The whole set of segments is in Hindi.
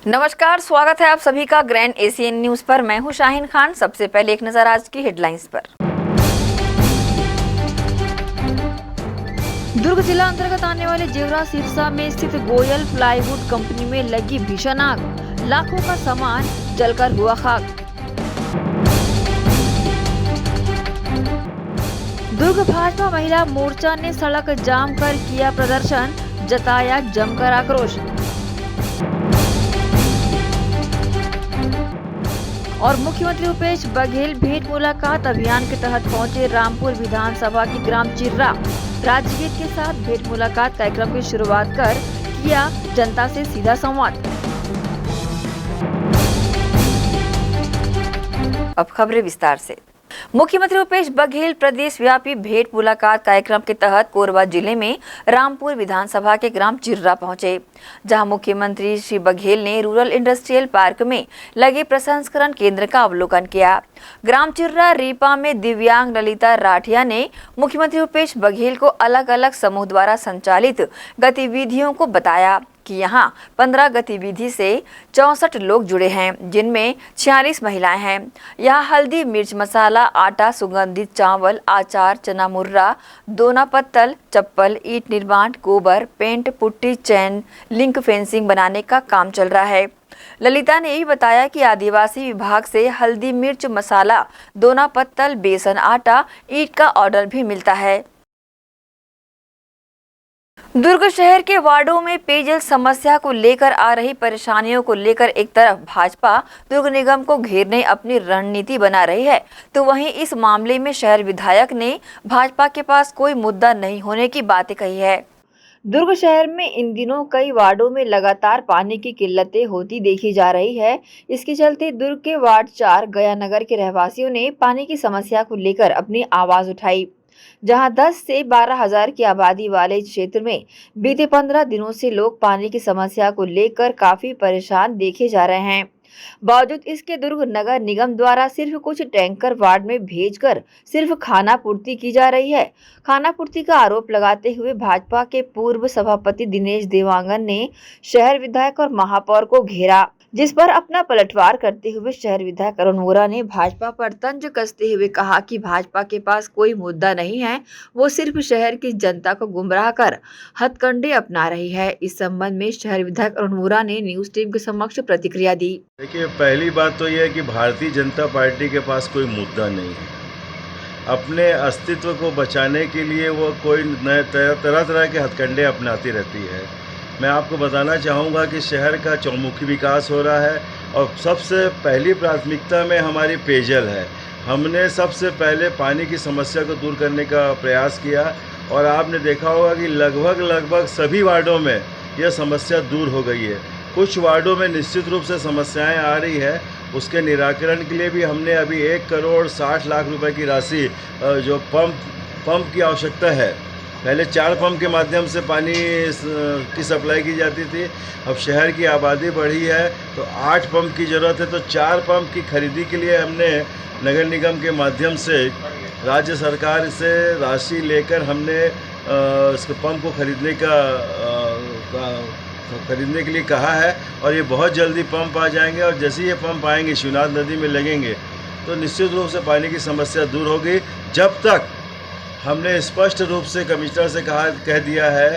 नमस्कार, स्वागत है आप सभी का ग्रैंड एशियन न्यूज पर। मैं हूं शाहीन खान। सबसे पहले एक नजर आज की हेडलाइंस पर। दुर्ग जिला अंतर्गत आने वाले जेवरा सिरसा में स्थित गोयल प्लाईवुड कंपनी में लगी भीषण आग, लाखों का सामान जलकर हुआ खाक। दुर्ग भाजपा महिला मोर्चा ने सड़क जाम कर किया प्रदर्शन, जताया जमकर आक्रोश। और मुख्यमंत्री भूपेश बघेल भेंट मुलाकात अभियान के तहत पहुंचे रामपुर विधानसभा की ग्राम चिर्रा। राजगीत के साथ भेंट मुलाकात कार्यक्रम की शुरुआत कर किया जनता से सीधा संवाद। अब खबरें विस्तार से। मुख्यमंत्री भूपेश बघेल प्रदेश व्यापी भेंट मुलाकात कार्यक्रम के तहत कोरबा जिले में रामपुर विधानसभा के ग्राम चिर्रा पहुंचे, जहां मुख्यमंत्री श्री बघेल ने रूरल इंडस्ट्रियल पार्क में लगे प्रसंस्करण केंद्र का अवलोकन किया। ग्राम चिर्रा रीपा में दिव्यांग ललिता राठिया ने मुख्यमंत्री भूपेश बघेल को अलग अलग समूह द्वारा संचालित गतिविधियों को बताया कि यहाँ 15 गतिविधि से 64 लोग जुड़े हैं, जिनमें 46 महिलाएं हैं। यहाँ हल्दी, मिर्च मसाला, आटा, सुगंधित चावल, अचार, चना मुर्रा, दोना पत्तल, चप्पल, ईंट निर्माण, गोबर, पेंट, पुट्टी, चैन लिंक फेंसिंग बनाने का काम चल रहा है। ललिता ने यही बताया कि आदिवासी विभाग से हल्दी, मिर्च मसाला, दोना पत्तल, बेसन, आटा, ईंट का ऑर्डर भी मिलता है। दुर्ग शहर के वार्डों में पेयजल समस्या को लेकर आ रही परेशानियों को लेकर एक तरफ भाजपा दुर्ग निगम को घेरने अपनी रणनीति बना रही है, तो वहीं इस मामले में शहर विधायक ने भाजपा के पास कोई मुद्दा नहीं होने की बातें कही है। दुर्ग शहर में इन दिनों कई वार्डों में लगातार पानी की किल्लतें होती देखी जा रही है। इसके चलते दुर्ग के वार्ड 4 गयानगर के रहवासियों ने पानी की समस्या को लेकर अपनी आवाज उठाई, जहां 10 से 12 हजार की आबादी वाले क्षेत्र में बीते 15 दिनों से लोग पानी की समस्या को लेकर काफी परेशान देखे जा रहे हैं। बावजूद इसके दुर्ग नगर निगम द्वारा सिर्फ कुछ टैंकर वार्ड में भेजकर सिर्फ खाना पूर्ति की जा रही है। खाना पूर्ति का आरोप लगाते हुए भाजपा के पूर्व सभापति दिनेश देवांगन ने शहर विधायक और महापौर को घेरा, जिस पर अपना पलटवार करते हुए शहर विधायक अरुण वोरा ने भाजपा पर तंज कसते हुए कहा कि भाजपा के पास कोई मुद्दा नहीं है, वो सिर्फ शहर की जनता को गुमराह कर हथकंडे अपना रही है। इस संबंध में शहर विधायक अरुण वोरा ने न्यूज टीम के समक्ष प्रतिक्रिया दी। देखिए, पहली बात तो यह है कि भारतीय जनता पार्टी के पास कोई मुद्दा नहीं है। अपने अस्तित्व को बचाने के लिए वो कोई नए तरह तरह के हथकंडे अपनाती रहती है। मैं आपको बताना चाहूँगा कि शहर का चौमुखी विकास हो रहा है और सबसे पहली प्राथमिकता में हमारी पेयजल है। हमने सबसे पहले पानी की समस्या को दूर करने का प्रयास किया और आपने देखा होगा कि लगभग सभी वार्डों में यह समस्या दूर हो गई है। कुछ वार्डों में निश्चित रूप से समस्याएं आ रही है, उसके निराकरण के लिए भी हमने अभी 1 करोड़ 60 लाख रुपए की राशि जो पंप की आवश्यकता है, पहले 4 पंप के माध्यम से पानी की सप्लाई की जाती थी। अब शहर की आबादी बढ़ी है तो 8 पंप की ज़रूरत है, तो 4 पंप की खरीदी के लिए हमने नगर निगम के माध्यम से राज्य सरकार से राशि लेकर हमने इसके पंप को खरीदने के लिए कहा है और ये बहुत जल्दी पंप आ जाएंगे और जैसे ये पंप आएंगे शिवनाथ नदी में लगेंगे तो निश्चित रूप से पानी की समस्या दूर होगी। जब तक हमने स्पष्ट रूप से कमिश्नर से कह दिया है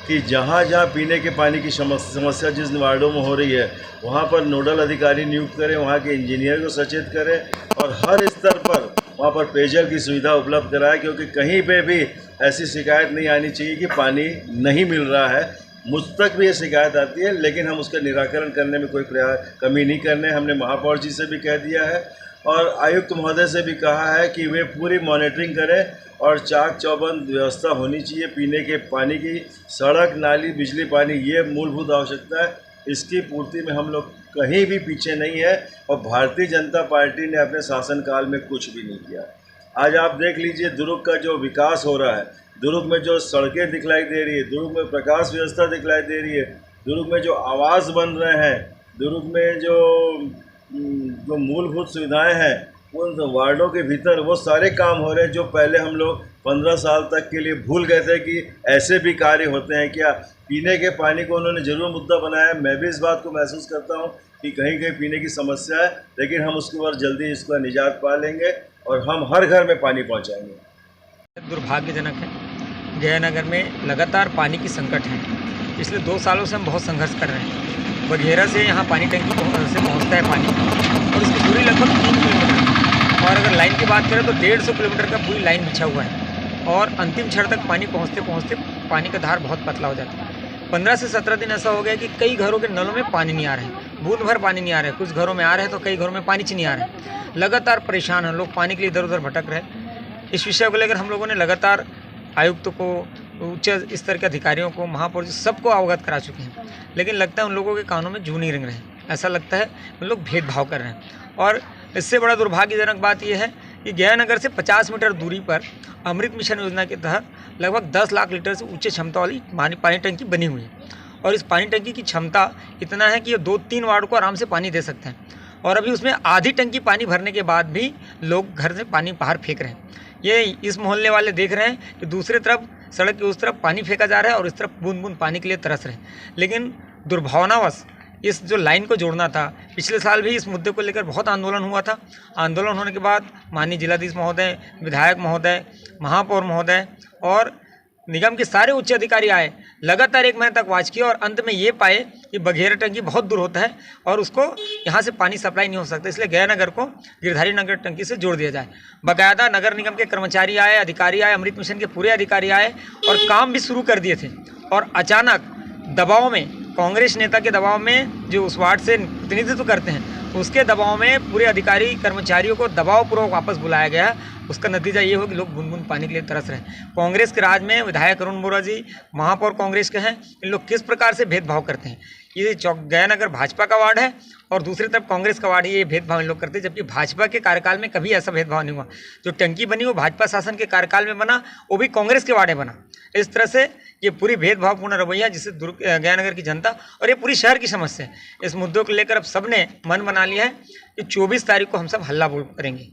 कि जहाँ जहाँ पीने के पानी की समस्या जिस वार्डों में हो रही है वहाँ पर नोडल अधिकारी नियुक्त करें, वहाँ के इंजीनियर को सचेत करें और हर स्तर पर वहाँ पर पेयजल की सुविधा उपलब्ध कराएं, क्योंकि कहीं पे भी ऐसी शिकायत नहीं आनी चाहिए कि पानी नहीं मिल रहा है। मुझ तक भी ये शिकायत आती है, लेकिन हम उसका निराकरण करने में कोई कमी नहीं करने। हमने महापौर जी से भी कह दिया है और आयुक्त महोदय से भी कहा है कि वे पूरी मॉनिटरिंग करें और चाक चौबंद व्यवस्था होनी चाहिए पीने के पानी की। सड़क, नाली, बिजली, पानी ये मूलभूत आवश्यकता है, इसकी पूर्ति में हम लोग कहीं भी पीछे नहीं है और भारतीय जनता पार्टी ने अपने शासनकाल में कुछ भी नहीं किया। आज आप देख लीजिए दुर्ग का जो विकास हो रहा है, दुर्ग में जो सड़कें दिखलाई दे रही है, दुर्ग में प्रकाश व्यवस्था दिखलाई दे रही है, दुर्ग में जो आवास बन रहे हैं, दुर्ग में जो मूलभूत सुविधाएं हैं उन वार्डों के भीतर वो सारे काम हो रहे हैं जो पहले हम लोग 15 साल तक के लिए भूल गए थे कि ऐसे भी कार्य होते हैं क्या। पीने के पानी को उन्होंने जरूर मुद्दा बनाया। मैं भी इस बात को महसूस करता हूँ कि कहीं कहीं पीने की समस्या है, लेकिन हम उसके बाद जल्दी इसका निजात पा लेंगे और हम हर घर में पानी पहुँचाएँगे। दुर्भाग्यजनक है, जयनगर में लगातार पानी की संकट है। पिछले 2 सालों से हम बहुत संघर्ष कर रहे हैं। बघेरा से यहाँ पानी टंकी से पहुँचता है पानी, और इसकी दूरी लगभग 3 किलोमीटर, और अगर लाइन की बात करें तो 150 किलोमीटर का पूरी लाइन बिछा हुआ है, और अंतिम क्षण तक पानी पहुँचते पहुँचते पानी का धार बहुत पतला हो जाता है। 15 से 17 दिन ऐसा हो गया कि कई घरों के नलों में पानी नहीं आ रहा है, बूंद भर पानी नहीं आ रहा है। कुछ घरों में आ रहे हैं तो कई घरों में पानी नहीं आ रहा है। लगातार परेशान हैं लोग, पानी के लिए इधर उधर भटक रहे हैं। इस विषय को लेकर हम लोगों ने लगातार आयुक्त को, उच्च स्तर के अधिकारियों को, महापौर जी सबको अवगत करा चुके हैं, लेकिन लगता है उन लोगों के कानों में जू नहीं रेंग रहे हैं। ऐसा लगता है उन लोग भेदभाव कर रहे हैं। और इससे बड़ा दुर्भाग्यजनक बात यह है कि जयनगर से 50 मीटर दूरी पर अमृत मिशन योजना के तहत लगभग 10 लाख लीटर से उच्च क्षमता वाली पानी टंकी बनी हुई है, और इस पानी टंकी की क्षमता इतना है कि ये 2-3 वार्ड को आराम से पानी दे सकते हैं। और अभी उसमें आधी टंकी पानी भरने के बाद भी लोग घर से पानी बाहर फेंक रहे हैं। ये इस मोहल्ले वाले देख रहे हैं कि दूसरी तरफ सड़क की उस तरफ पानी फेंका जा रहा है और इस तरफ बूंद बूंद पानी के लिए तरस रहे हैं। लेकिन दुर्भावनावश इस जो लाइन को जोड़ना था, पिछले साल भी इस मुद्दे को लेकर बहुत आंदोलन हुआ था। आंदोलन होने के बाद माननीय जिलाधीश महोदय, विधायक महोदय, महापौर महोदय और निगम के सारे उच्च अधिकारी आए, लगातार 1 महीने तक वाच किया, और अंत में ये पाए कि बघेरा टंकी बहुत दूर होता है और उसको यहाँ से पानी सप्लाई नहीं हो सकता, इसलिए गयानगर को गिरधारी नगर टंकी से जोड़ दिया जाए। बाकायदा नगर निगम के कर्मचारी आए, अधिकारी आए, अमृत मिशन के पूरे अधिकारी आए और काम भी शुरू कर दिए थे। और अचानक दबाव में, कांग्रेस नेता के दबाव में, जो उस वार्ड से प्रतिनिधित्व करते हैं, उसके दबाव में पूरे अधिकारी कर्मचारियों को दबावपूर्वक वापस बुलाया गया। उसका नतीजा ये हो कि लोग बूंद बूंद पानी के लिए तरस रहे हैं। कांग्रेस के राज में विधायक अरुण बोरा जी, महापौर कांग्रेस के हैं, इन लोग किस प्रकार से भेदभाव करते हैं। ये गयानगर भाजपा का वार्ड है और दूसरी तरफ कांग्रेस का वार्ड है, ये भेदभाव इन लोग करते हैं, जबकि भाजपा के कार्यकाल में कभी ऐसा भेदभाव नहीं हुआ। जो टंकी बनी वो भाजपा शासन के कार्यकाल में बना, वो भी कांग्रेस के वार्ड में बना। इस तरह से ये पूरी भेदभावपूर्ण रवैया, जिससे गयानगर की जनता और ये पूरी शहर की समस्या है, इस मुद्दों को लेकर अब सबने मन बना लिया है कि 24 तारीख को हम सब हल्ला बोल करेंगे।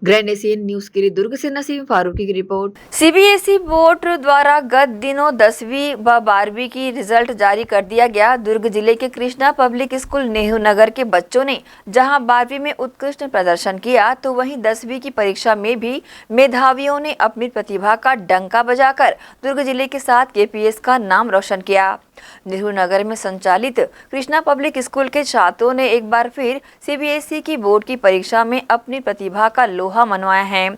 ग्रैंड एशियन न्यूज के लिए दुर्ग से नसीम फारूकी की रिपोर्ट। सीबीएसई बोर्ड द्वारा गत दिनों 10वीं व 12वीं की रिजल्ट जारी कर दिया गया। दुर्ग जिले के कृष्णा पब्लिक स्कूल नेहरू नगर के बच्चों ने जहां 12वीं में उत्कृष्ट प्रदर्शन किया, तो वहीं 10वीं की परीक्षा में भी मेधावियों ने अपनी प्रतिभा का डंका बजाकर दुर्ग जिले के साथ केपीएस का नाम रोशन किया। नेहरू नगर में संचालित कृष्णा पब्लिक स्कूल के छात्रों ने एक बार फिर सीबीएसई की बोर्ड की परीक्षा में अपनी प्रतिभा का लोहा मनवाया है।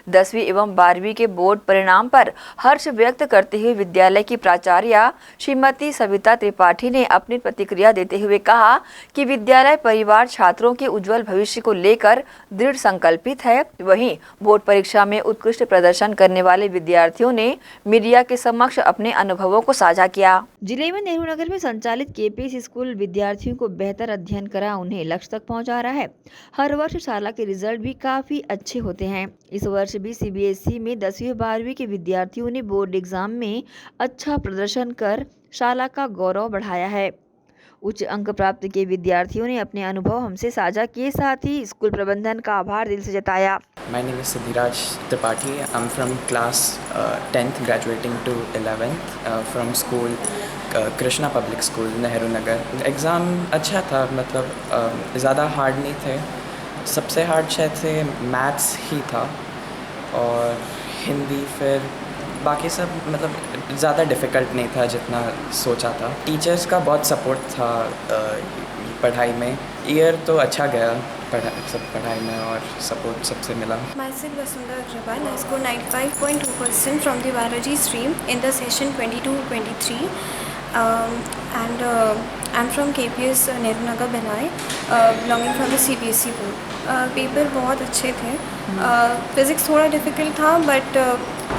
10वीं एवं 12वीं के बोर्ड परिणाम पर हर्ष व्यक्त करते हुए विद्यालय की प्राचार्य श्रीमती सविता त्रिपाठी ने अपनी प्रतिक्रिया देते हुए कहा कि विद्यालय परिवार छात्रों के उज्जवल भविष्य को लेकर दृढ़ संकल्पित है। वहीं बोर्ड परीक्षा में उत्कृष्ट प्रदर्शन करने वाले विद्यार्थियों ने मीडिया के समक्ष अपने अनुभवों को साझा किया। जिले में नेहरू नगर में संचालित केपीएस स्कूल विद्यार्थियों को बेहतर अध्ययन करा उन्हें लक्ष्य तक पहुंचा रहा है। हर वर्ष शाला के रिजल्ट भी काफी अच्छे होते हैं। इस वर्ष भी सीबीएसई में 10वीं 12वीं के विद्यार्थियों ने बोर्ड एग्जाम में अच्छा प्रदर्शन कर शाला का गौरव बढ़ाया है। उच्च अंक प्राप्त किए विद्यार्थियों ने अपने अनुभव हमसे साझा किए, साथ ही स्कूल प्रबंधन का आभार दिल से जताया। My name is Siddhiraj Tripathi. I'm from class 10th, graduating to 11th from school Krishna public school Nehru Nagar. Exam अच्छा था, मतलब ज़्यादा हार्ड नहीं थे। सबसे हार्ड शायद से मैथ्स ही था और हिंदी, फिर बाकी सब मतलब ज़्यादा डिफ़िकल्ट नहीं था जितना सोचा था। टीचर्स का बहुत सपोर्ट था पढ़ाई में। ईयर तो अच्छा गया पढ़ाई में और सपोर्ट सबसे मिला। Myself Vasudha Agrawal. I scored 95.2% from the biology stream in the session 22-23. And I'm from KPS Nehru Nagar Benai, belonging from the CBSE board. Paper बहुत अच्छे थे। फिज़िक्स थोड़ा डिफ़िकल्ट था बट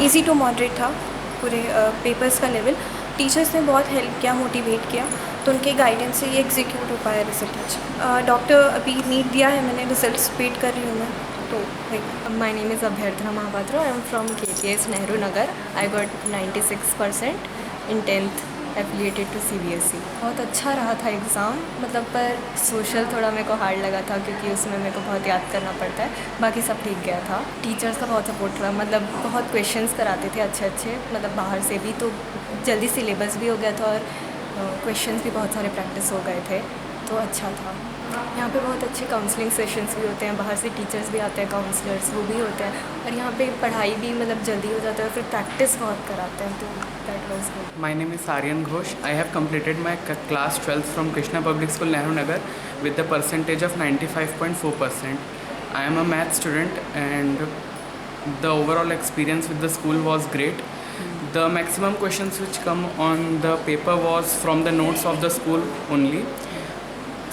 इजी टू मॉडरेट था पूरे पेपर्स का लेवल। टीचर्स ने बहुत हेल्प किया, मोटिवेट किया, तो उनके गाइडेंस से ये एग्जीक्यूट हो पाया रिजल्ट अच्छा। डॉक्टर अभी नीट दिया है मैंने, रिजल्ट वेट कर रही हूँ मैं, तो My name is Abhyarthana Mahapatra. I am from KPS Nehru Nagar. I got 96% in 10th affiliated to CBSE। बहुत अच्छा रहा था एग्ज़ाम, मतलब पर सोशल थोड़ा मेरे को हार्ड लगा था क्योंकि उसमें मेरे को बहुत याद करना पड़ता है। बाकी सब ठीक गया था। टीचर्स का बहुत सपोर्ट रहा, मतलब बहुत क्वेश्चंस कराते थे अच्छे अच्छे, मतलब बाहर से भी, तो जल्दी सिलेबस भी हो गया था और क्वेश्चंस भी बहुत सारे प्रैक्टिस हो गए थे, तो अच्छा था। यहाँ पे बहुत अच्छे काउंसलिंग सेशंस भी होते हैं, बाहर से टीचर्स भी आते हैं, काउंसलर्स वो भी होते हैं, और यहाँ पे पढ़ाई भी मतलब जल्दी हो जाता है, फिर प्रैक्टिस बहुत कराते हैं, तो that was good. My name is Aryan Ghosh. I have completed my class 12th from Krishna Public School, Nehru Nagar, with the percentage of 95.4%. I am a math student, and the overall experience with the school was great. The maximum questions which come on the paper was from the notes of the school only.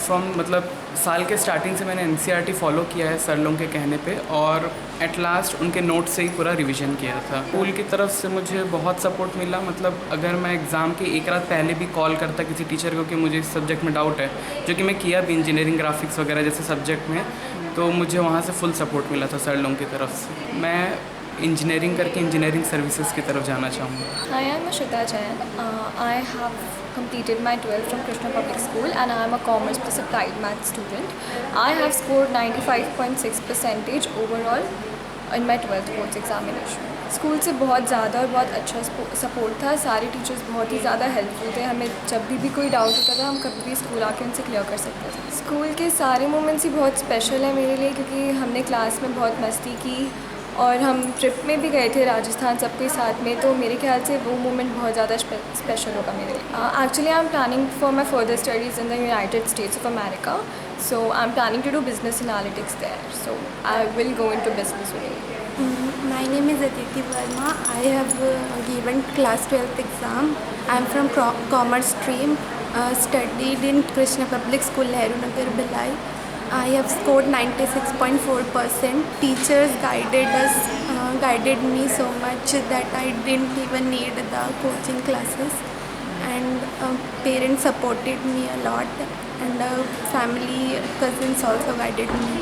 मतलब साल के स्टार्टिंग से मैंने NCERT फॉलो किया है सर लोगों के कहने पे, और एट लास्ट उनके नोट से ही पूरा रिवीजन किया था। स्कूल की तरफ से मुझे बहुत सपोर्ट मिला, मतलब अगर मैं एग्ज़ाम के एक रात पहले भी कॉल करता किसी टीचर को कि मुझे इस सब्जेक्ट में डाउट है, जो कि मैं किया भी इंजीनियरिंग ग्राफिक्स वगैरह जैसे सब्जेक्ट में, तो मुझे वहाँ से फुल सपोर्ट मिला था सर लोगों की तरफ से। मैं इंजीनियरिंग करके इंजीनियरिंग सर्विसेज की तरफ जाना चाहूँगा। I am Ashita Jain. I have completed my 12th from Krishna Public School, and I am a commerce plus applied math student. I have scored 95.6% overall in my 12th boards examination. School से बहुत ज़्यादा और बहुत अच्छा सपोर्ट था, सारे टीचर्स बहुत ही ज़्यादा हेल्पफुल थे, हमें जब भी कोई डाउट होता था हम कभी भी स्कूल आके उनसे क्लियर कर सकते थे। स्कूल के सारे मोमेंट्स ही बहुत स्पेशल है मेरे लिए, क्योंकि हमने क्लास में बहुत मस्ती की और हम ट्रिप में भी गए थे राजस्थान सबके साथ में, तो मेरे ख्याल से वो मोमेंट बहुत ज़्यादा स्पेशल होगा मेरे लिए। Actually I am planning for my further studies in the United States of America, so I am planning to do business analytics there, so I will go into business. My name is Aditi Verma. I have given class 12th exam. I am from commerce stream, studied in Krishna Public School, Nehru Nagar, Bhilai. I have scored 96.4%. Teachers guided me so much that I didn't even need the coaching classes, and parents supported me a lot, and family cousins also guided me.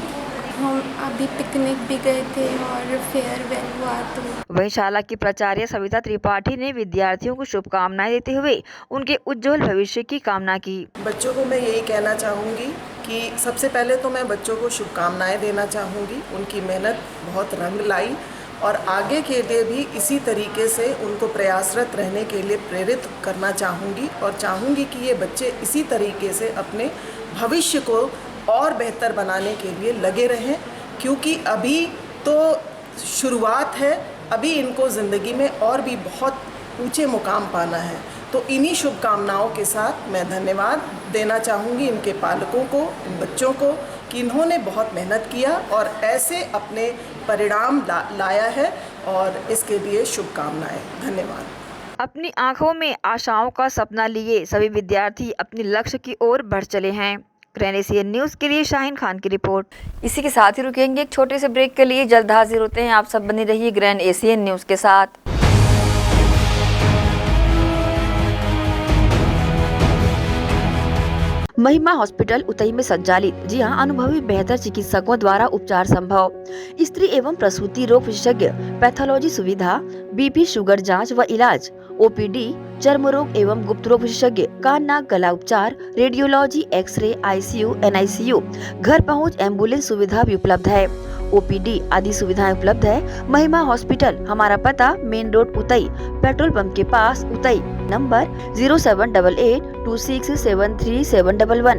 हम अभी पिकनिक भी गए थे और फेयरवेल हुआ तो। वहीं शाला की प्राचार्य सविता त्रिपाठी ने विद्यार्थियों को शुभकामनाएं देते हुए उनके उज्जवल भविष्य की कामना की। बच्चों को मैं यही कहना चाहूँगी कि सबसे पहले तो मैं बच्चों को शुभकामनाएं देना चाहूँगी। उनकी मेहनत बहुत रंग लाई, और आगे के लिए भी इसी तरीके से उनको प्रयासरत रहने के लिए प्रेरित करना चाहूँगी, और चाहूँगी कि ये बच्चे इसी तरीके से अपने भविष्य को और बेहतर बनाने के लिए लगे रहें, क्योंकि अभी तो शुरुआत है, अभी इनको ज़िंदगी में और भी बहुत ऊंचे मुकाम पाना है। तो इन्हीं शुभकामनाओं के साथ मैं धन्यवाद देना चाहूँगी इनके पालकों को, इन बच्चों को, कि इन्होंने बहुत मेहनत किया और ऐसे अपने परिणाम लाया है, और इसके लिए शुभकामनाएं। धन्यवाद। अपनी आंखों में आशाओं का सपना लिए सभी विद्यार्थी अपने लक्ष्य की ओर बढ़ चले हैं। ग्रैंड एशियन न्यूज़ के लिए शाहीन खान की रिपोर्ट। इसी के साथ ही रुकेंगे एक छोटे से ब्रेक के लिए, जल्द हाजिर होते हैं। आप सब बने रहिए ग्रैंड एशियन न्यूज़ के साथ। महिमा हॉस्पिटल उतई में संचालित, जी हां, अनुभवी बेहतर चिकित्सकों द्वारा उपचार संभव। स्त्री एवं प्रसूति रोग विशेषज्ञ, पैथोलॉजी सुविधा, बीपी शुगर जांच व इलाज, ओपीडी, चर्म रोग एवं गुप्त रोग विशेषज्ञ, कान नाक गला उपचार, रेडियोलॉजी, एक्सरे, आईसीयू, एनआईसीयू, घर पहुंच एम्बुलेंस सुविधा भी उपलब्ध है। ओपीडी आदि सुविधाएं उपलब्ध है। महिमा हॉस्पिटल, हमारा पता main road Utai, petrol pump के पास, Utai. Number 0788267371,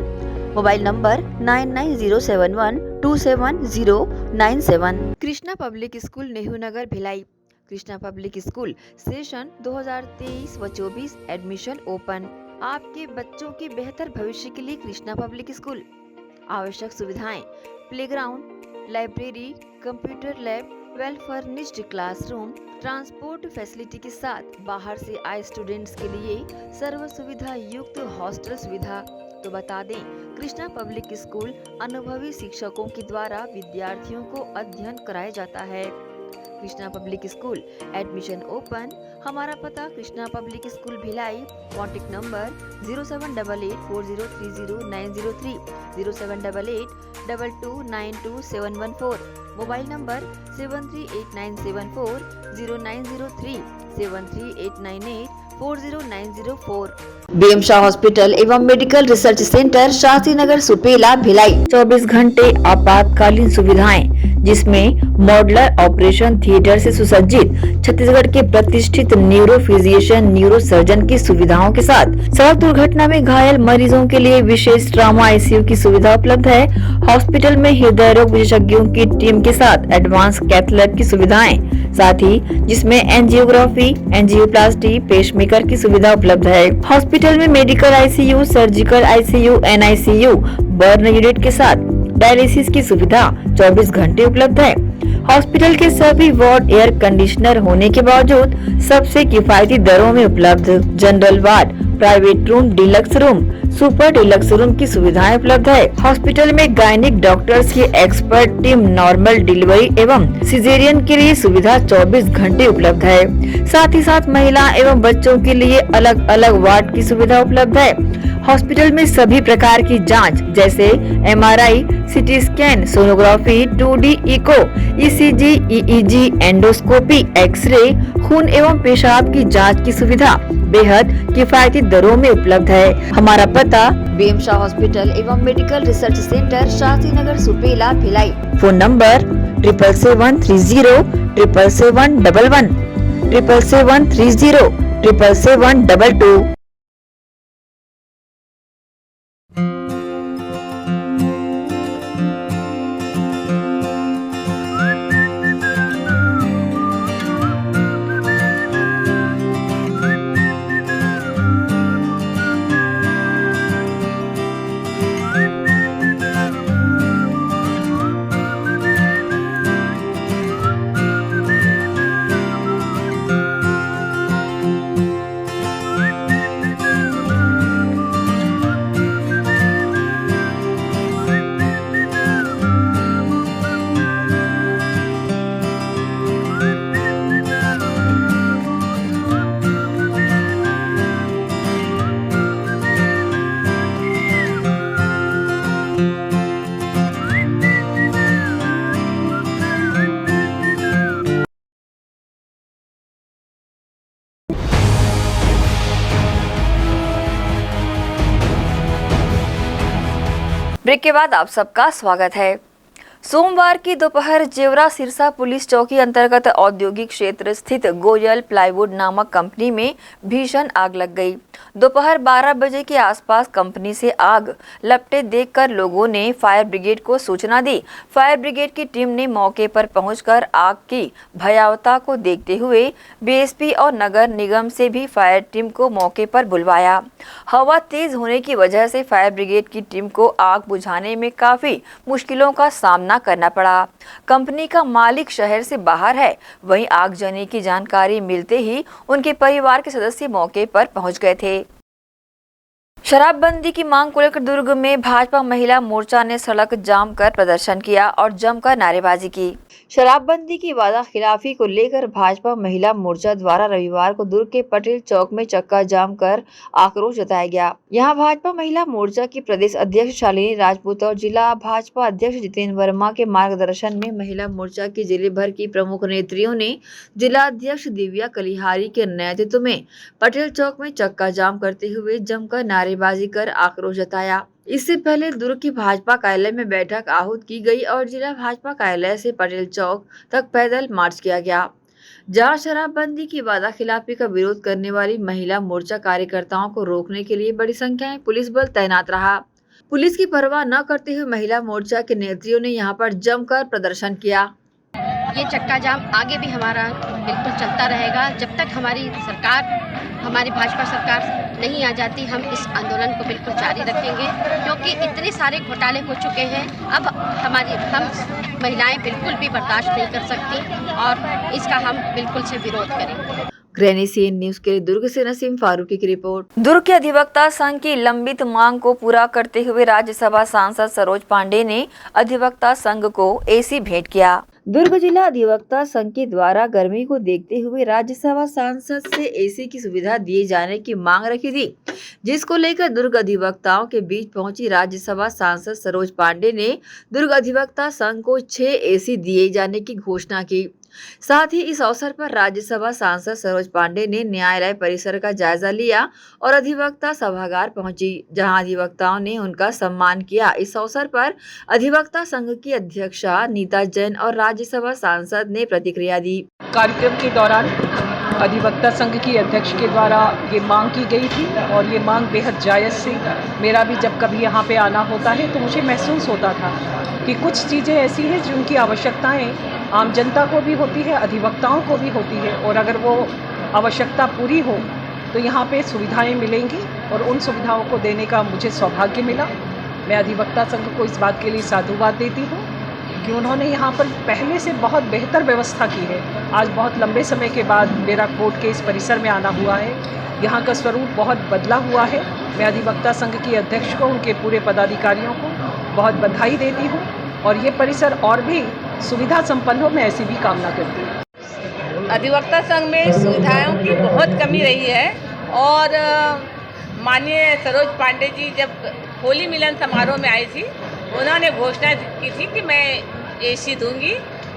mobile number 9907127097। Krishna public school, Nehru Nagar, Bhilai. Krishna public school session 2023 व 24 एडमिशन ओपन। आपके बच्चों के बेहतर भविष्य के लिए कृष्णा पब्लिक स्कूल। आवश्यक सुविधाएं: playground, library, computer lab, well furnished classroom, transport facility के साथ बाहर से आए स्टूडेंट्स के लिए सर्व सुविधा युक्त हॉस्टल सुविधा। तो बता दें, कृष्णा पब्लिक स्कूल अनुभवी शिक्षकों के द्वारा विद्यार्थियों को अध्ययन कराया जाता है। Krishna public school admission open. हमारा पता Krishna public school Bhilai. Contact number 078840309003, 078822927114, mobile number 7389740903, 73898 409004। BM Shah hospital एवं medical research centre, Shastri Nagar, Supela, Bhilai. 24 घंटे आपातकालीन सुविधाएं, जिसमें मॉडुलर ऑपरेशन थिएटर से सुसज्जित छत्तीसगढ़ के प्रतिष्ठित न्यूरो फिजिशियन, न्यूरो सर्जन की सुविधाओं के साथ सड़क दुर्घटना में घायल मरीजों के लिए विशेष ट्रॉमा आईसीयू की सुविधा उपलब्ध है। हॉस्पिटल में हृदय रोग विशेषज्ञों की टीम के साथ एडवांस कैथ लैब की सुविधाएं, साथ ही जिसमें एंजियोग्राफी, एंजियोप्लास्टी, पेसमेकर की सुविधा उपलब्ध है। हॉस्पिटल में medical ICU, surgical ICU, NICU, burn unit के साथ डायलिसिस की सुविधा 24 घंटे उपलब्ध है। हॉस्पिटल के सभी वार्ड एयर कंडीशनर होने के बावजूद सबसे किफायती दरों में उपलब्ध। General ward, private room, deluxe room, super deluxe room की सुविधाएं उपलब्ध है। हॉस्पिटल में गायनिक डॉक्टर्स की एक्सपर्ट टीम, नॉर्मल डिलीवरी एवं सिजेरियन के लिए सुविधा 24 घंटे उपलब्ध है। साथ ही साथ महिला एवं बच्चों के लिए अलग अलग वार्ड की सुविधा उपलब्ध है। हॉस्पिटल में सभी प्रकार की जांच जैसे MRI, CT scan, sonography, 2D echo, ECG, EEG, endoscopy, X-ray, खून एवं पेशाब की जांच की सुविधा बेहद किफायती दरों में उपलब्ध है। हमारा पता बीएम शाह हॉस्पिटल एवं medical research centre, Shastri Nagar, Supela, Bhilai. Phone number 77730 77711 77730 77722। Break के बाद आप सबका स्वागत है। सोमवार की दोपहर जेवरा सिरसा पुलिस चौकी अंतर्गत औद्योगिक क्षेत्र स्थित गोयल प्लाईवुड नामक कंपनी में भीषण आग लग गई। दोपहर 12 बजे के आसपास कंपनी से आग लपटे देखकर लोगों ने फायर ब्रिगेड को सूचना दी। फायर ब्रिगेड की टीम ने मौके पर पहुंचकर आग की भयावता को देखते हुए बीएसपी और नगर निगम से भी फायर टीम को मौके पर बुलवाया। हवा तेज होने की वजह से फायर ब्रिगेड की टीम को आग बुझाने में काफी मुश्किलों का सामना करना पड़ा। कंपनी का मालिक शहर से बाहर है। वहीं आगजनी की जानकारी मिलते ही उनके परिवार के सदस्य मौके पर पहुंच गए थे। शराबबंदी की मांग को लेकर दुर्ग में भाजपा महिला मोर्चा ने सड़क जाम कर प्रदर्शन किया और जमकर नारेबाजी की। शराबबंदी की वादा खिलाफी को लेकर भाजपा महिला मोर्चा द्वारा रविवार को दुर्ग के पटेल चौक में चक्का जाम कर आक्रोश जताया गया। यहां भाजपा महिला मोर्चा की प्रदेश अध्यक्ष शालिनी राजपूत और जिला भाजपा अध्यक्ष जितेंद्र वर्मा के मार्गदर्शन में महिला मोर्चा की जिले भर की प्रमुख नेत्रियों ने जिला अध्यक्ष दिव्या कलिहारी के नेतृत्व में पटेल चौक में चक्का जाम करते हुए जमकर नारेबाजी कर आक्रोश जताया। इससे पहले दुर्ग की भाजपा कार्यालय में बैठक आहूत की गई और जिला भाजपा कार्यालय से पटेल चौक तक पैदल मार्च किया गया, जहां शराबबंदी की वादा खिलाफी का विरोध करने वाली महिला मोर्चा कार्यकर्ताओं को रोकने के लिए बड़ी संख्या में पुलिस बल तैनात रहा। पुलिस की परवाह न करते हुए महिला मोर्चा के नेत्रियों ने यहां पर जमकर प्रदर्शन किया। ये चक्का जाम आगे भी हमारा बिल्कुल चलता रहेगा जब तक हमारी भाजपा सरकार नहीं आ जाती। हम इस आंदोलन को बिल्कुल जारी रखेंगे क्योंकि इतने सारे घोटाले हो चुके हैं। अब हम महिलाएं बिल्कुल भी बर्दाश्त नहीं कर सकती और इसका हम बिल्कुल से विरोध करेंगे। ग्रैनी सीएन न्यूज के लिए दुर्ग से नसीम फारूकी की रिपोर्ट। दुर्ग के अधिवक्ता संघ की लंबित मांग को पूरा करते हुए राज्यसभा सांसद सरोज पांडे ने अधिवक्ता संघ को एसी भेंट किया। दुर्ग जिला अधिवक्ता संघ के द्वारा गर्मी को देखते हुए राज्यसभा सांसद से एसी की सुविधा दिए जाने की मांग रखी थी, जिसको लेकर दुर्ग अधिवक्ताओं के बीच पहुंची राज्यसभा सांसद सरोज पांडे ने दुर्ग अधिवक्ता संघ को 6 एसी दिए जाने की घोषणा की। साथ ही इस अवसर पर राज्यसभा सांसद सरोज पांडे ने न्यायालय परिसर का जायजा लिया और अधिवक्ता सभागार पहुंची, जहां अधिवक्ताओं ने उनका सम्मान किया। इस अवसर पर अधिवक्ता संघ की अध्यक्षा नीता जैन और राज्यसभा सांसद ने प्रतिक्रिया दी। कार्यक्रम के दौरान अधिवक्ता संघ की अध्यक्ष के द्वारा ये मांग की गई थी और ये मांग बेहद जायज़ थी। मेरा भी जब कभी यहाँ पे आना होता है तो मुझे महसूस होता था कि कुछ चीज़ें ऐसी हैं जिनकी आवश्यकताएं आम जनता को भी होती है, अधिवक्ताओं को भी होती है, और अगर वो आवश्यकता पूरी हो तो यहाँ पे सुविधाएं मिलेंगी और उन सुविधाओं को देने का मुझे सौभाग्य मिला। मैं अधिवक्ता संघ को इस बात के लिए साधुवाद देती हूँ कि उन्होंने यहाँ पर पहले से बहुत बेहतर व्यवस्था की है। आज बहुत लंबे समय के बाद मेरा कोर्ट के इस परिसर में आना हुआ है। यहाँ का स्वरूप बहुत बदला हुआ है। मैं अधिवक्ता संघ की अध्यक्ष को, उनके पूरे पदाधिकारियों को बहुत बधाई देती हूँ और ये परिसर और भी सुविधा संपन्न हो, मैं ऐसी भी कामना करती हूँ। अधिवक्ता संघ में सुविधाओं की बहुत कमी रही है और माननीय सरोज पांडे जी जब होली मिलन समारोह में आई थी, उन्होंने घोषणा की थी कि मैं एसी दूंगी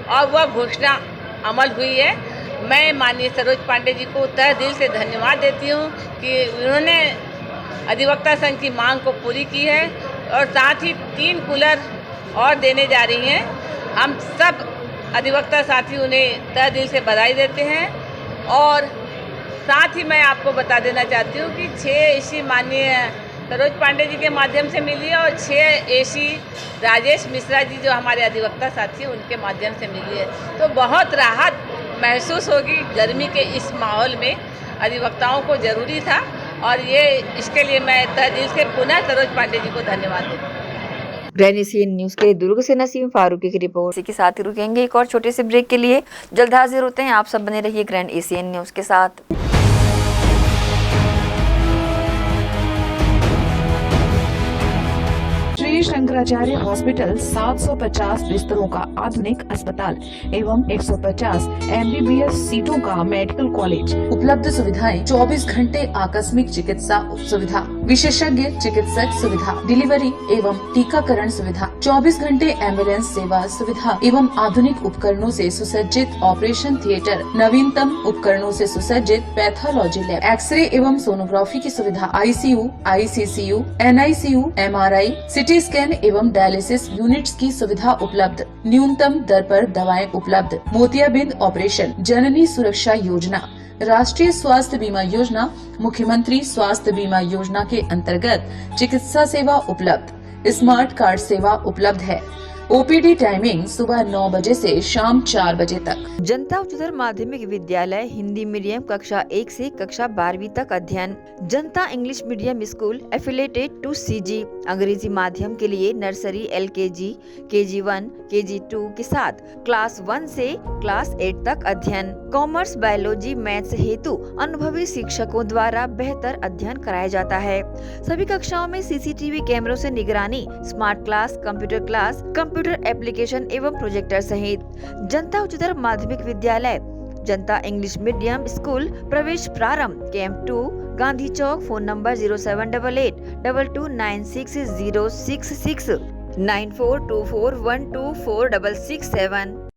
और वह घोषणा अमल हुई है। मैं माननीय सरोज पांडे जी को तहे दिल से धन्यवाद देती हूँ कि उन्होंने अधिवक्ता संघ की मांग को पूरी की है और साथ ही 3 कूलर और देने जा रही हैं। हम सब अधिवक्ता साथी उन्हें तहे दिल से बधाई देते हैं और साथ ही मैं आपको बता देना चाहती हूँ कि 6 एसी माननीय सरोज पांडे जी के माध्यम से मिली है और 6 एसी राजेश मिश्रा जी जो हमारे अधिवक्ता साथी उनके माध्यम से मिली है। तो बहुत राहत महसूस होगी गर्मी के इस माहौल में। अधिवक्ताओं को ज़रूरी था और ये इसके लिए मैं तहे दिल से पुनः सरोज पांडे जी को धन्यवाद देती हूँ। ग्रैंड एशियन न्यूज के लिए दुर्ग से नसीम फारूकी की रिपोर्ट। इसी के साथ ही रुकेंगे एक और छोटे से ब्रेक के लिए। जल्द हाजिर होते हैं। आप सब बने रहिए ग्रैंड एशियन न्यूज के साथ। श्री शंकराचार्य हॉस्पिटल 750 बिस्तरों का आधुनिक अस्पताल एवं 150 MBBS सीटों का मेडिकल कॉलेज। उपलब्ध सुविधाएं 24 घंटे आकस्मिक चिकित्सा सुविधा, विशेषज्ञ चिकित्सक सुविधा, डिलीवरी एवं टीकाकरण सुविधा, 24 घंटे एम्बुलेंस सेवा सुविधा एवं आधुनिक उपकरणों से सुसज्जित ऑपरेशन थिएटर, नवीनतम उपकरणों से सुसज्जित पैथोलॉजी लैब, एक्सरे एवं सोनोग्राफी की सुविधा, ICU, ICCU, NICU, MRI, CT scan एवं डायलिसिस यूनिट्स की सुविधा उपलब्ध। न्यूनतम दर पर दवाएं उपलब्ध। मोतियाबिंद ऑपरेशन, जननी सुरक्षा योजना, राष्ट्रीय स्वास्थ्य बीमा योजना, मुख्यमंत्री स्वास्थ्य बीमा योजना के अंतर्गत चिकित्सा सेवा उपलब्ध। स्मार्ट कार्ड सेवा उपलब्ध है। OPD टाइमिंग सुबह 9 बजे से शाम 4 बजे तक। जनता उच्चतर माध्यमिक विद्यालय हिंदी मीडियम कक्षा 1 से कक्षा 12वीं तक अध्ययन। जनता English medium school affiliated to CG अंग्रेजी माध्यम के लिए नर्सरी, LKG, KG1, KG2 के साथ क्लास 1 से क्लास 8 तक अध्ययन। कॉमर्स, बायोलॉजी, मैथ्स हेतु अनुभवी शिक्षकों द्वारा बेहतर अध्ययन कराया जाता है। सभी कक्षाओं में CCTV कैमरों से निगरानी, स्मार्ट क्लास, कंप्यूटर एप्लीकेशन एवं प्रोजेक्टर सहित। जनता उच्चतर माध्यमिक विद्यालय जनता इंग्लिश मीडियम स्कूल प्रवेश प्रारंभ camp 2 Gandhi Chowk. Phone number 0788 22960666 9424124667।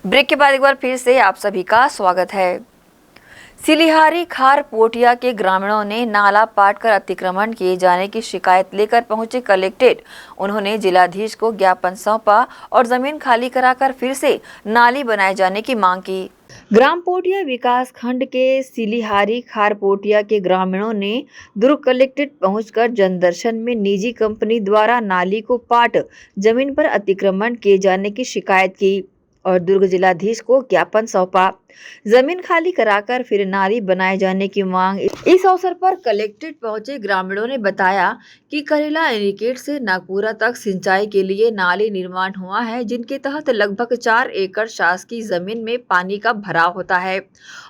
Break के बाद एक बार फिर से आप सभी का स्वागत है। सिलिहारी खार पोटिया के ग्रामीणों ने नाला पाट कर अतिक्रमण किए जाने की शिकायत लेकर पहुंचे कलेक्ट्रेट। उन्होंने जिलाधीश को ज्ञापन सौंपा और जमीन खाली कराकर फिर से नाली बनाए जाने की मांग की। ग्राम पोटिया विकास खंड के सिलिहारी खार पोटिया के ग्रामीणों ने दुर्ग कलेक्ट्रेट पहुंचकर जनदर्शन में निजी कंपनी द्वारा नाली को पाट जमीन पर अतिक्रमण किए जाने की शिकायत की और दुर्ग जिलाधीश को ज्ञापन सौंपा। जमीन खाली कराकर फिर नाली बनाए जाने की मांग। इस अवसर पर कलेक्ट्रेट पहुंचे ग्रामीणों ने बताया कि करेला एनीकेट से नागपुरा तक सिंचाई के लिए नाली निर्माण हुआ है, जिनके तहत लगभग 4 एकड़ शासकीय जमीन में पानी का भराव होता है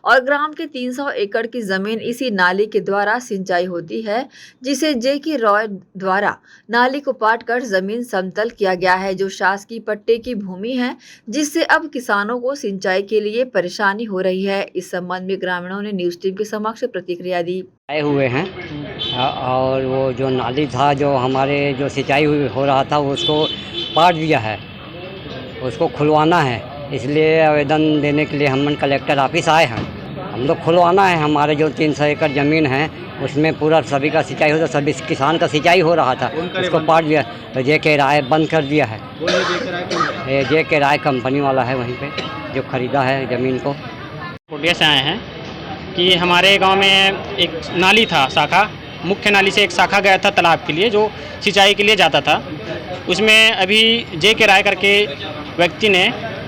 और ग्राम के 300 एकड़ की जमीन इसी नाली के द्वारा सिंचाई होती है, जिसे जे.के. रॉय द्वारा नाली को पाट कर जमीन समतल किया गया है, जो शासकीय पट्टे की भूमि है, जिससे अब किसानों को सिंचाई के लिए परेशानी हो रही है। इस संबंध में ग्रामीणों ने न्यूज टीम के समक्ष प्रतिक्रिया दी। आए हुए हैं और वो जो नाली था, जो हमारे जो सिंचाई हो रहा था, उसको पाट दिया है, उसको खुलवाना है। इसलिए आवेदन देने के लिए हम कलेक्टर ऑफिस आए हैं। हम लोग खुलवाना है। हमारे जो 300 एकड़ ज़मीन है उसमें पूरा सभी का सिंचाई होता, सभी किसान का सिंचाई हो रहा था, उसको पाट दिया। तो जे.के. राय बंद कर दिया है। जे.के. राय कंपनी वाला है वहीं पे जो ख़रीदा है ज़मीन को। पुलिया से आए हैं कि हमारे गांव में एक नाली था, शाखा, मुख्य नाली से एक शाखा गया था तालाब के लिए, जो सिंचाई के लिए जाता था। उसमें अभी जे.के. राय करके व्यक्ति ने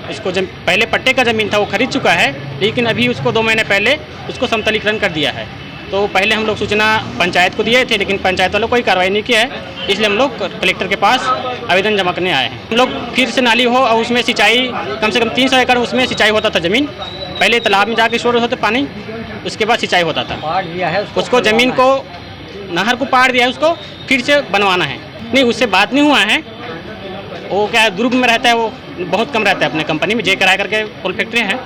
उसको पहले पट्टे का ज़मीन था वो खरीद चुका है, लेकिन अभी उसको 2 महीने पहले उसको समतलीकरण कर दिया है। तो पहले हम लोग सूचना पंचायत को दिए थे, लेकिन पंचायत वालों कोई कार्रवाई नहीं किया है, इसलिए हम लोग कलेक्टर के पास आवेदन जमा करने आए हैं। हम लोग फिर से नाली हो और उसमें सिंचाई कम से कम 300 एकड़ उसमें सिंचाई होता था ज़मीन। पहले तालाब में जाके स्टोर होता पानी, उसके बाद सिंचाई होता था। पाट दिया है उसको ज़मीन को, नहर को पाट दिया है, उसको फिर से बनवाना है। नहीं, उससे बात नहीं हुआ है। वो क्या दुर्ग में रहता है, वो बहुत कम रहता है अपने कंपनी में। जे.के. राय करके फुल फैक्ट्री है।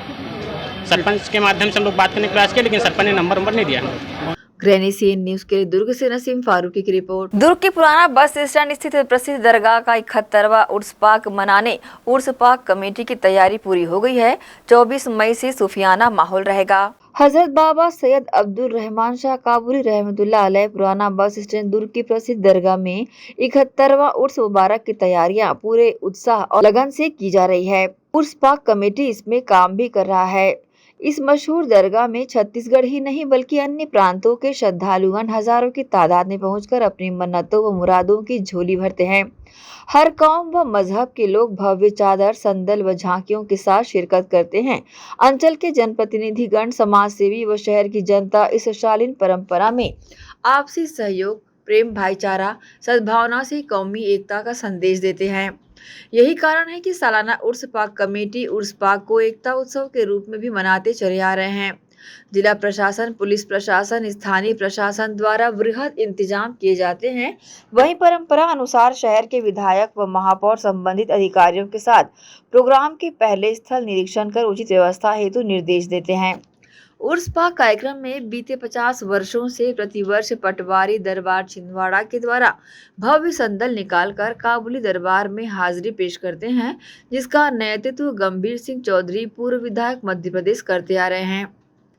सरपंच के माध्यम से हम लोग बात करने का प्रयास किया, लेकिन सरपंच ने नंबर नहीं दिया। ग्रैनी सीएन न्यूज के लिए दुर्ग से नसीम फारूकी की रिपोर्ट। दुर्ग के पुराना बस स्टैंड स्थित प्रसिद्ध दरगाह का 71वां उर्स पाक मनाने उर्स पाक कमेटी की तैयारी पूरी हो गई है। 24 मई से सूफियाना माहौल रहेगा। हजरत बाबा सैयद अब्दुल रहमान शाह काबुली रहमतुल्लाह अलैह पुराना बस स्टैंड दुर्ग की प्रसिद्ध दरगाह में 71वां उर्स मुबारक की तैयारियां पूरे उत्साह और लगन से की जा रही है। उर्स पाक कमेटी इसमें काम भी कर रहा है। इस मशहूर दरगाह में छत्तीसगढ़ ही नहीं बल्कि अन्य प्रांतों के श्रद्धालुगण हजारों की तादाद में पहुंचकर अपनी मन्नतों व मुरादों की झोली भरते हैं। हर कौम व मजहब के लोग भव्य चादर, संदल व झांकियों के साथ शिरकत करते हैं। अंचल के जनप्रतिनिधिगण, समाज सेवी व शहर की जनता इस शालीन परंपरा में आपसी सहयोग, प्रेम, भाईचारा, सद्भावना से कौमी एकता का संदेश देते हैं। यही कारण है कि सालाना उर्स पाक कमेटी उर्स पाक को एकता उत्सव के रूप में भी मनाते चले आ रहे हैं। जिला प्रशासन, पुलिस प्रशासन, स्थानीय प्रशासन द्वारा वृहद इंतजाम किए जाते हैं। वहीं परंपरा अनुसार शहर के विधायक व महापौर संबंधित अधिकारियों के साथ प्रोग्राम के पहले स्थल निरीक्षण कर उचित व्यवस्था हेतु निर्देश देते हैं। उर्स पाक कार्यक्रम में बीते 50 वर्षों से प्रतिवर्ष पटवारी दरबार छिंदवाड़ा के द्वारा भव्य संदल निकालकर काबुली दरबार में हाजिरी पेश करते हैं, जिसका नेतृत्व गंभीर सिंह चौधरी पूर्व विधायक मध्य प्रदेश करते आ रहे हैं।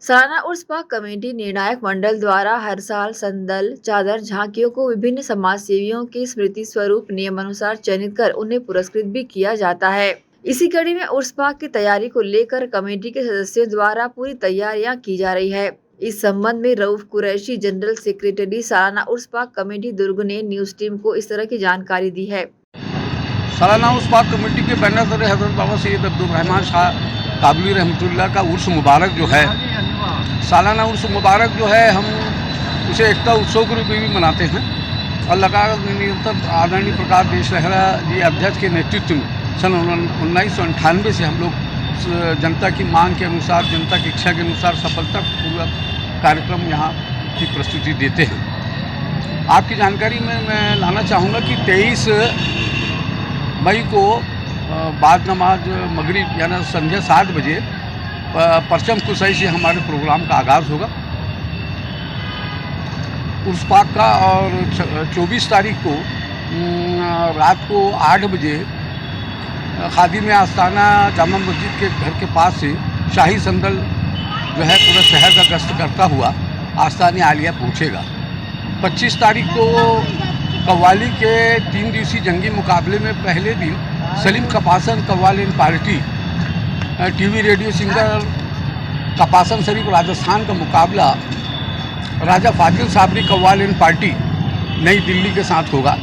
सालाना उर्स पाक कमेटी निर्णायक मंडल द्वारा हर साल संदल, चादर, झांकियों को विभिन्न समाज सेवियों के स्मृति स्वरूप नियमानुसार चयनित कर उन्हें पुरस्कृत भी किया जाता है। इसी कड़ी में उर्स पाक की तैयारी को लेकर कमेटी के सदस्यों द्वारा पूरी तैयारियां की जा रही है। इस संबंध में रऊफ कुरैशी, जनरल सेक्रेटरी सालाना उर्स पाक कमेटी दुर्ग ने न्यूज टीम को इस तरह की जानकारी दी है। सालाना उर्स पाक कमेटी के बैनर तले हजरत बाबा सैयद अब्दुल रहमान शाह काबुली रहमतुल्लाह का उर्स मुबारक जो है, सालाना उर्स मुबारक जो है, हम उसे एकता उत्सव के रूप में भी मनाते हैं। और लगातार निरंतर आदरणीय प्रकाश देश लहरा जी अध्यक्ष के नेतृत्व में सन 1998 से हम लोग जनता की मांग के अनुसार, जनता की इच्छा के अनुसार सफलतापूर्वक कार्यक्रम यहाँ की प्रस्तुति देते हैं। आपकी जानकारी में मैं लाना चाहूँगा कि 23 मई को बाद नमाज मगरिब यानी संध्या 7 बजे परचम कुसाई से हमारे प्रोग्राम का आगाज़ होगा उर्स पाक का। और 24 तारीख को रात को 8 बजे खादिम आस्ताना जामा मस्जिद के घर के पास से शाही संदल जो है पूरा शहर का गश्त करता हुआ आस्ताने आलिया पहुँचेगा। 25 तारीख को कव्वाली के 3 दिवसीय जंगी मुकाबले में पहले दिन सलीम कपासन कव्वाल and party TV radio singer Kapasan Sharif Rajasthan का मुकाबला राजा फाजिल साबरी कव्वाल एंड पार्टी नई दिल्ली के साथ होगा।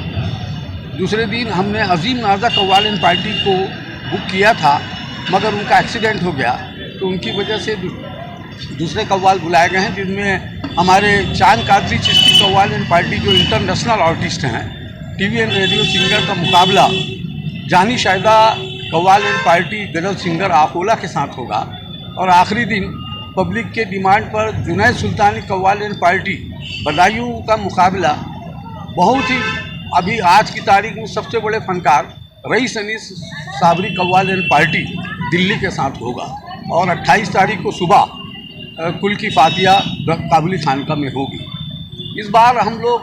दूसरे दिन हमने अजीम नाजा कव्वाल एंड पार्टी को बुक किया था, मगर उनका एक्सीडेंट हो गया, तो तो उनकी वजह से दूसरे कव्वाल बुलाए गए हैं, जिनमें हमारे चांद कादरी चिश्ती कव्वाल एंड पार्टी जो इंटरनेशनल आर्टिस्ट हैं, टीवी एंड रेडियो सिंगर का मुकाबला जानी शायदा कव्वाल and party ghazal singer Akola के साथ होगा। और आखिरी दिन पब्लिक के डिमांड पर जुनैद सुल्तानी कव्वाल एंड पार्टी बदायूं का मुकाबला बहुत ही अभी आज की तारीख में सबसे बड़े फनकार रईस अनीस साबरी कव्वाल एंड पार्टी दिल्ली के साथ होगा। और 28 तारीख को सुबह कुल की फातिया काबुली खानका में होगी। इस बार हम लोग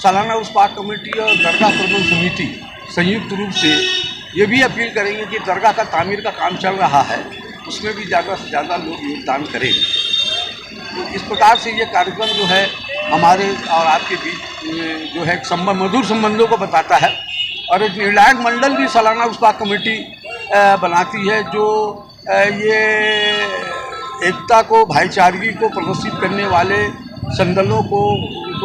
सालाना उर्स पाक कमेटी और दरगाह प्रबंध समिति संयुक्त रूप से ये भी अपील करेंगे कि दरगाह का तामीर का काम चल रहा है, उसमें भी ज़्यादा से ज़्यादा लोग योगदान करें। तो इस प्रकार से ये कार्यक्रम जो है हमारे और आपके बीच में जो है मधुर संबंधों को बताता है। और एक निर्णायक मंडल भी सालाना उर्स पाक कमेटी बनाती है, जो ये एकता को, भाईचारगी को प्रदर्शित करने वाले संदलों को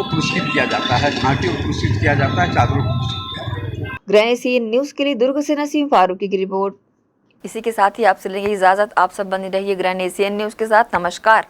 पुरस्कृत किया जाता है, झांकी को पुरस्कृत किया जाता है, चादरों को पुरस्कृत किया जाता है। ग्रैनेसियन न्यूज़ के लिए दुर्ग से नसीम फारूकी की रिपोर्ट। इसी के साथ ही आपसे लेंगे इजाज़त। आप सब बने रहिए ग्रैनेसियन न्यूज़ के साथ। नमस्कार।